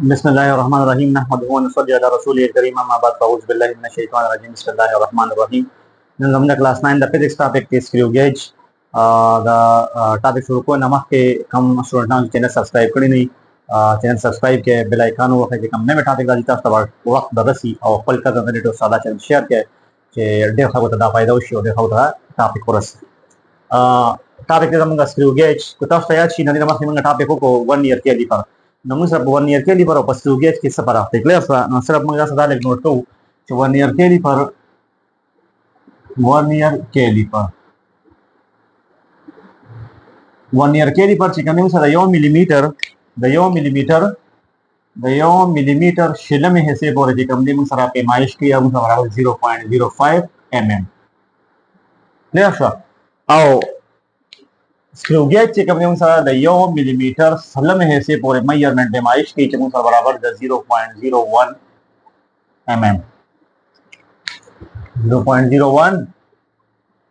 बिस्मिल्लाहिर्रहमानिर्रहीम नहमदुहु व नसल्ली अला रसूलिल करीम अम्मा बाद फ़अऊज़ु बिल्लाहि मिनश शैतानिर रजीम बिस्मिल्लाहिर्रहमानिर्रहीम नंगम क्लास 9 द फिजिक्स टॉपिक के स्क्रू गेज द टॉपिक शुरू को नमक के कम स्टूडेंट चैनल सब्सक्राइब करी नहीं चैनल सब्सक्राइब के बेल आइकन वो है कि कम नए टॉपिक राजी तब वक्त बरसी और पल का जनरेटर सादा चैनल शेयर के देखा होता दा फायदा उशी और देखा होता टॉपिक कोरस टॉपिक के नमक स्क्रू गेज को तब याद शी नदी नमक नमक टॉपिक को 1 ईयर के लिए namun sa 1 year ke libar pas suget ki sa para clear sa no sarap mga sa dalig note ko so 1 year ke libar 1 year ke libar 1 year ke libar chikam sa da 1 millimeter da 1 millimeter shilam hai se bore chikam nim sara pe maish ki am sa barabar 0.05 mm clear sa ao screw gauge से कम सा द 1 मिलीमीटर सलम है से पूरे मेजरमेंट में माइश की चमू सा बराबर द 0.01 mm 0.01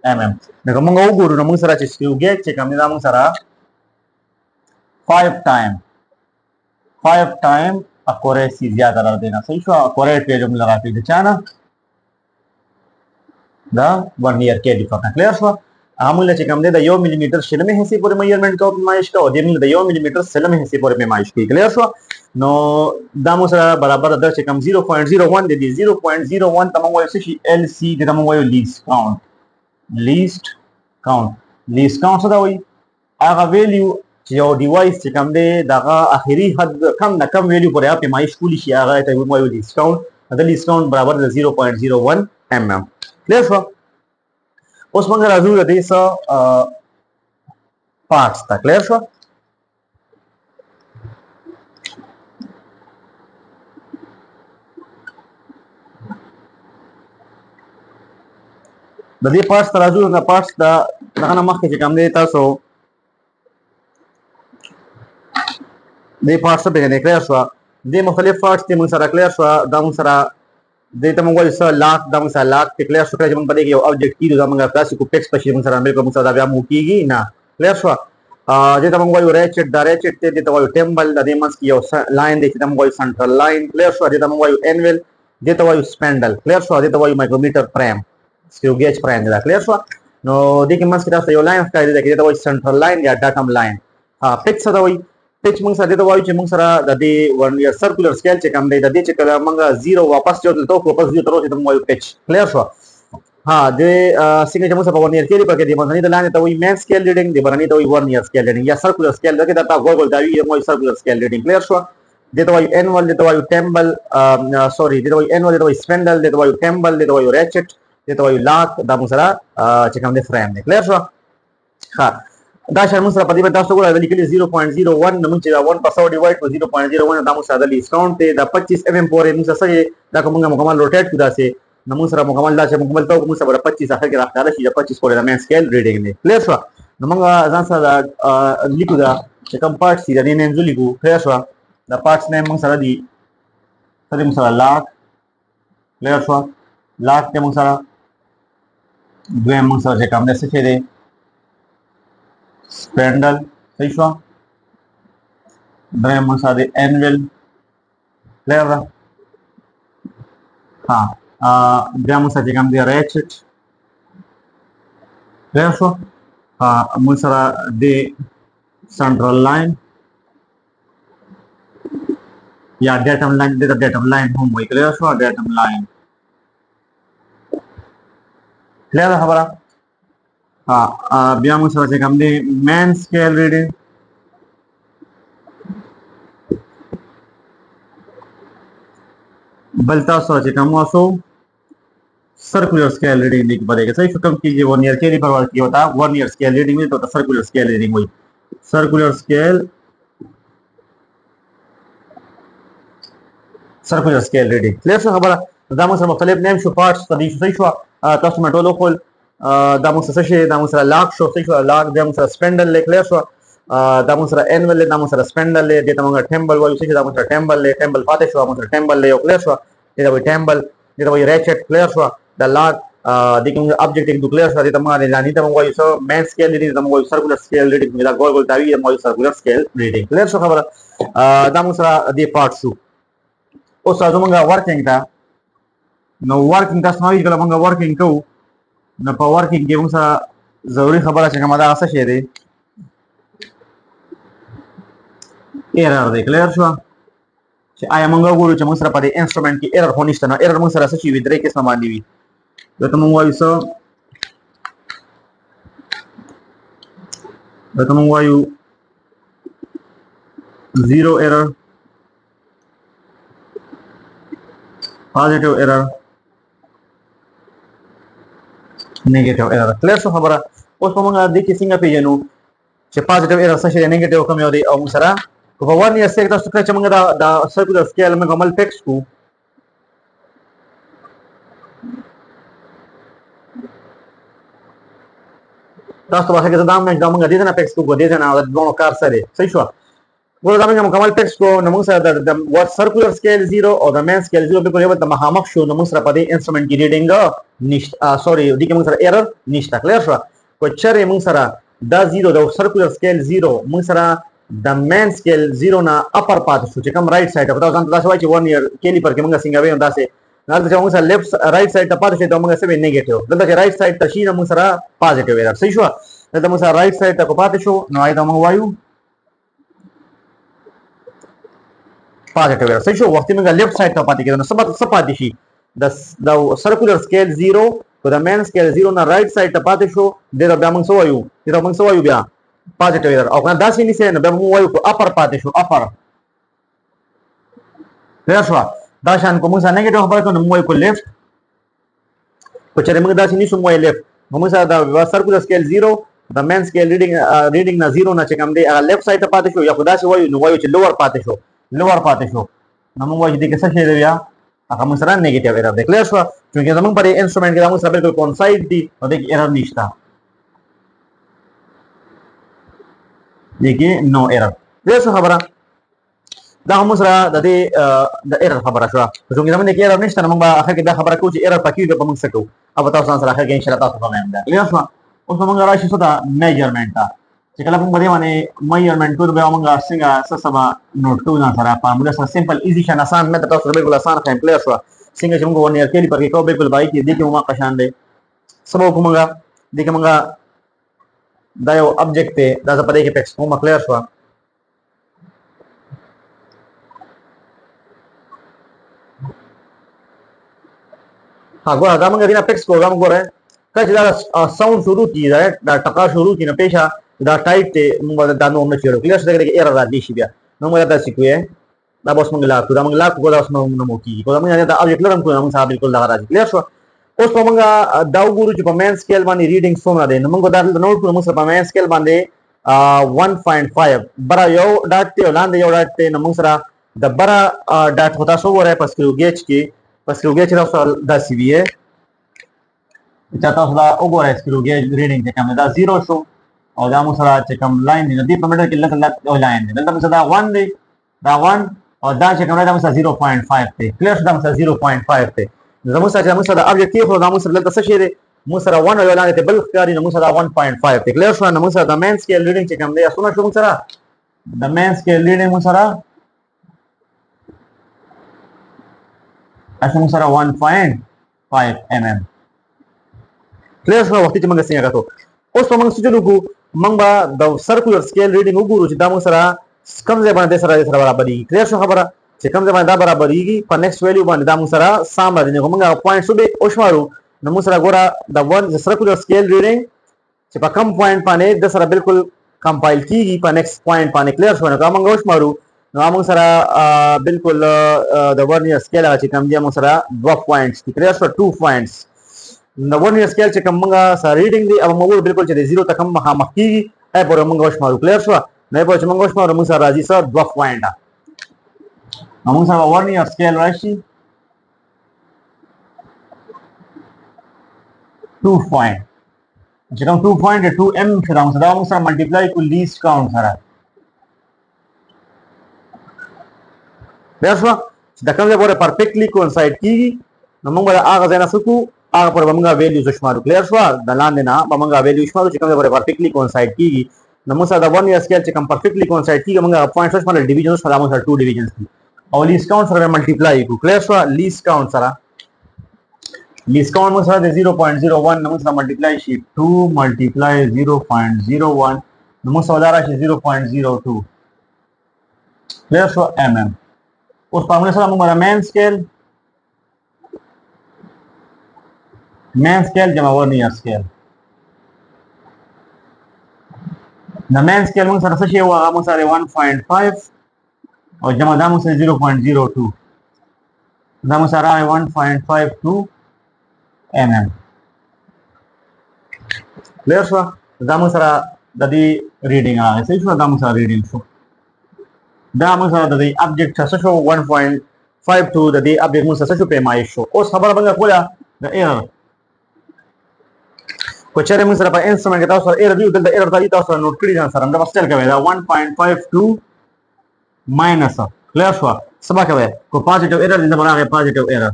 mm देखो मंगा वो गुरु नमूंग सरा स्क्रू गेज से कम नमूंग सरा 5 टाइम एक्यूरेसी ज्यादा कर देना सही शो एक्यूरेट पे जो लगा के चाना द 1 ईयर के डिफरेंट क्लियर शो आमुल चिकम दे 1 मिलीमीटर शिल में हिस्से पूरे मेजरमेंट का पैमाइश का और देमिल 1 मिलीमीटर सेल में हिस्से पूरे पैमाइश की क्लियर सो नो दामो सरा बराबर द चिकम 0.01 दे दी 0.01 तमंगो से एलसी दे तमंगो लीस्ट काउंट सदा हुई आगा वैल्यू जो डिवाइस चिकम दे दागा आखिरी हद कम न कम वैल्यू पर आप पैमाइश कुली शी आगा त वो लीस्ट काउंट बराबर द 0.01 mm क्लियर सो उस मंगल azul de esa parts está clear só de parts tá azul na parts da na marca de cam de tá só de parts पे ने clear só de मुख्तलिफ parts ते mun sara clear só da mun sara de tamang wal sa lack dam sa lack te clear so kaya jang balik yo object ki do mga klase ko pex pa shirung sa ko sa da mu ki na clear so de tamang wal ratchet da ratchet te de wal temple da de mas ki yo line de tamang wal central line clear so de tamang wal anvil de wal spindle clear so de wal micrometer prime screw gauge prime da clear so no de ki mas ki da yo line ka de wal central line ya datum line pex sa da wal pitch mung sa dito wayo che mung sara da de 1 year circular scale che kam da de che kala manga 0 वापस जो तो वापस जो तरो से तुम वायो pitch clear so हां de singa jamu sa 1 year के लिए पर के de मनी da लाने तो वही main scale reading de barani तो वही 1 year scale reading या circular scale के दा गोल गोल दावी ये वही circular scale reading clear so de तो वही annual de तो वही temple sorry de तो वही annual de तो वही spindle de तो वही temple de तो वही ratchet de तो वही lock da mung sara che kam de frame clear so हां da sharmun sara padi bata so gula likili 0.01 namun che 1 pasaw divide ko 0.01 da musa da discount te da 25 mm pore musa sa da ko munga mukamal rotate kuda se namun sara mukamal da se mukamal to musa bara 25 akhir ke rakta da shi da 25 pore da main scale reading ne clear so namunga zan sa da likuda che kam parts si da ne nenzu liku clear so da parts name musa di sari musa lock clear so lock te musa due musa je kam ne se che de spindle सही show drive मसा दे एनवेल क्लियर हां ड्राइव मसा जे काम दे ratchet clear show हां मुसरा दे central line या datum line दे datum line हम वही clear show datum line clear है हमारा हाँ बिया मुझे वैसे कम दे मैन स्केल रीडिंग बलता सोचे कम वासो सर्कुलर स्केल रीडिंग लिख पड़ेगा सही तो कम कीजिए 1 ईयर के लिए पर की होता 1 ईयर स्केल रीडिंग में तो सर्कुलर स्केल रीडिंग हुई circular scale reading clear so खबर दामो से मुख्तलिफ नेम शो पार्ट्स तदी सही शो कस्टमर टोलो खोल damus sa she damus sa lock show six lock damus sa spindle le clear so damus sa anvil le damus sa spindle le de tamanga temple wayu she damus sa temple le temple pate show damus sa temple le clear so de da temple de da ratchet clear so the lock دې کې موږ object یک declare شو دې ته موږ لانی ته موږ وایو سو main scale reading ته موږ وایو circular scale reading دا ګول ګول تاوی موږ وایو circular scale reading clear شو خبره دا موږ سره دې پارت شو اوس راځو موږ ورکینګ ته نو ورکینګ تاسو نو کله موږ ورکینګ کوو نو په ورکینګ کې موږ سره ضروري خبره چې کومه دا څه شی دی ایرر دی کلیر شو چې آیا موږ وګورو چې موږ سره په دې انسټرومنټ کې ایرر خو نشته نو ایرر موږ سره څه شي وي درې قسمه باندې وي دا ته موږ وایو څه دا ته موږ وایو زیرو ایرر positive error negative error clear شو خبره اوس په موږ دې کې څنګه پیژنو چې positive error څه شي negative کوم یو دی او موږ سره په ورنی اسټیک تاسو کله چې موږ دا سرکولر سکیل موږ عمل فکس کو تاسو به هغه دا موږ دې نه فکس کو دې نه د دوه کار سره صحیح شو ګور دا موږ مکمل فکس کو نو موږ سره د سرکولر سکیل 0 او د مین سکیل 0 بالکل یو د مخامخ شو نو موږ سره په دې انسټرومنټ کې ریډینګ نشته سوري دې کې موږ سره ایرر نشته کلیر شو کو چرې موږ سره دا 0 د سرکولر سکیل 0 موږ سره د مین سکیل 0 نه اپر پات شو چې کوم رائټ سایډ په تاسو دا شوی چې 1 ایئر کلی پر کې موږ څنګه وایو دا سه نه چې موږ سره لیفت رائټ سایډ ته پات شي دا موږ سره نیگیټیو دلته چې رائټ سایډ ته شي نو موږ سره پازیټیو ایرر صحیح شو دلته موږ سره رائټ سایډ ته پات شو نو آی دا موږ وایو پازیټیو ایرر صحیح شو وخت موږ لیفت سایډ ته پات کېږي نو سبا څه پات شي د سرکولر سکیل 0 کو د مین سکیل 0 نه رائټ سایډ ته پات شو د بیا موږ سو وایو دا موږ سو وایو بیا positive error او کنه داسې نشي نه به موږ وایو اپر پاتې شو اپر کلیئر شو دا شان کوم څه نیگیټیو خبره کوم موږ وایو لیفت په چیرې موږ داسې نشو وایو لیفت موږ سره دا سرکولر سکیل 0 د مین سکیل ریډینګ نه 0 نه چې کوم دی هغه لیفت سایډ ته پاتې شو یا خدا شي وایو نو وایو چې لوور پاتې شو نو موږ وایو چې څه شي دی بیا هغه موږ سره نیگیټیو ایرر دی کلیئر شو چې زموږ په انسټرومنټ کې موږ سره بالکل کونساید دی او د ایرر نشته دیکھیے نو ایرر ویسو خبره دا هم سره د دې د ایرر خبره شو چې زموږ کې ایرر نشته نو موږ اخر کې دا خبره کوو چې ایرر پکې به موږ سکو او تاسو سره اخر کې ان شاء الله تاسو کومه ده کلیئر شو اوس موږ راشي سودا میجرمنټ ته چې کله موږ باندې میجرمنټ کوو به موږ څنګه سبا نوٹ کوو نه سره په موږ سره سمپل ایزی شان آسان مې تاسو بالکل آسان خیم کلیئر شو څنګه چې موږ ونی ارکلی پر کې کوو بالکل بای کې دې کې موږ قشان دی سبا کومه دې کې موږ دا یو object ته دا څه پدې کې ټیکسټ کومه کلیئر شو ها ګور دا موږ دینه ټیکسټ کوو موږ ګوره کله دا ساوند شروع کیږي دا ټکا شروع کینه پېښه دا ټایپ ته موږ دا نو نه چیرو کلیئر څه کې ایرر راځي شي بیا نو موږ دا سکوې دا بس موږ لا کو دا اوس نو مو کیږي کو موږ دا object لرم کو موږ صاحب بالکل دا راځي کلیئر شو اوس په موږ دا وګورو چې په مین سکیل باندې ریډینګ څومره دی نو موږ دا نوٹ کړو موږ په مین سکیل باندې 1.5 برا یو ډاټ ته لاندې یو ډاټ ته نو موږ سره د برا ډاټ هوتا شو وره په سکرو گیج کې په سکرو گیج تاسو دا سی وی چې تاسو دا وګورئ سکرو گیج ریډینګ چې کوم دا 0 شو او دا موږ سره چې کوم لاین دی د په میټر کې لکه یو لاین دی دلته موږ دا 1 دی دا 1 او دا چې کوم دا موږ 0.5 دی کلیئر دا موږ 0.5 دی زموږ سره د objective خو زموږ سره دلته څه شي دی موږ سره 1 او لاندې بل ښکاري نو موږ سره 1.5 دی کلیئر شو نو موږ سره د مین سکیل ریډینګ چې کوم دی اسونه شو موږ سره د مین سکیل ریډینګ موږ سره موږ سره 1.5 mm کلیئر شو وخت چې موږ څنګه غوښتو اوس په موږ سجلو کو موږ د سرکولر سکیل ریډینګ وګورو چې دا موږ سره کم ځای باندې سره برابرۍ کلیئر شو خبره چې کوم ځای باندې دا برابرېږي په نیکسټ ویلیو باندې دا موږ سره سام راځي نو موږ پوینټ شو به او شمارو نو موږ سره ګوره د ون سرکولر سکیل ریډینګ چې په کم پوینټ باندې د سره بالکل کمپایل کیږي په نیکسټ پوینټ باندې کلیئر شو نو موږ او شمارو نو موږ سره بالکل د ورنیر سکیل چې کوم دی موږ سره 2 پوینټس کلیئر شو 2 پوینټس نو ورنیر سکیل چې کوم موږ سره ریډینګ دی او موږ بالکل چې 0 ته کم مخامخ کیږي ای پورې موږ او شمارو کلیئر شو نه پوهې موږ او شمارو موږ سره راځي سره 2 پوینټه موږ سره ورنیر سکیل راشي 2 پوینټ چې کوم 2 پوینټ 2 m سره موږ سره ملټیپلای کو لیست کاونټ سره بیا شو چې دا کوم ځای پورې پرفیکټلی کوانساید کیږي نو موږ به هغه ځای نه سکو هغه پر موږ ویلیوز شمارو کلیر شو د لاندې نه به موږ ویلیو شمارو چې کوم پر پرفیکټلی کوانساید کیږي نو موږ دا 1 ایئر سکیل چې کوم پرفیکټلی کوانساید کیږي موږ پوینټ شمارل ډیویژن سره موږ 2 ډیویژنز دي او لیست کاونټ سره ملټیپلای کو کلیر شو لیست کاونټ سره لیست کاونټ موږ سره 0.01 نو موږ سره ملټیپلای شي 2 ملټیپلای 0.01 نو موږ سره راشي 0.02 کلیر شو mm اوس په موږ سره موږ مین سکیل main scale جمع vernier scale د main scale موږ سره څه شی و هغه موږ سره 1.5 او جمع دا موږ سره 0.02 دا موږ سره 1.52 mm کلیر شو دا موږ سره د دې ریډینګ راغی صحیح شو دا موږ سره ریډینګ شو دا موږ سره د دې ابجیکټ څه شو 1.52 د دې ابجیکټ موږ سره څه شو پیمایش شو اوس خبره باندې کوله د ایرر کو چیرې موږ سره په انسټرومنټ کې تاسو سره ایرر ویو دلته ایرر تاسو سره نوٹ کړی ځان سره دا بس چل کوي دا 1.52 ماینس کلیر شو سبا کوي کو پوزټیو ایرر دې برابر پوزټیو ایرر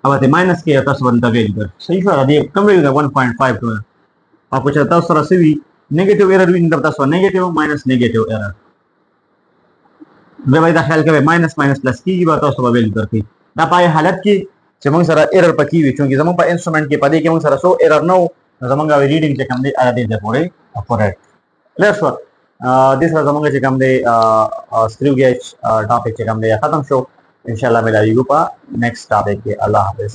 او ته ماینس کې تاسو باندې ویل کړ صحیح شو دا کوم ویل 1.52 او کو چې تاسو سره سوي نیگیټیو ایرر وین در تاسو نیگیټیو ماینس نیگیټیو ایرر به دا خیال کوي ماینس ماینس پلس کیږي به تاسو به ویل کړئ دا پای حالت کې چې موږ سره ایرر پکې وي چې زموږ په انسټرومنټ کې پدې کې موږ سره سو ایرر نو زموږ ریډینګ چې کوم دی اړه دې پورې اکوریټ کلیر شو دې سره زموږ چې کوم دی سکریو گیج ټاپک چې کوم دی ختم شو ان شاء الله ملاویږو په نیکسټ ټاپک کې الله حافظ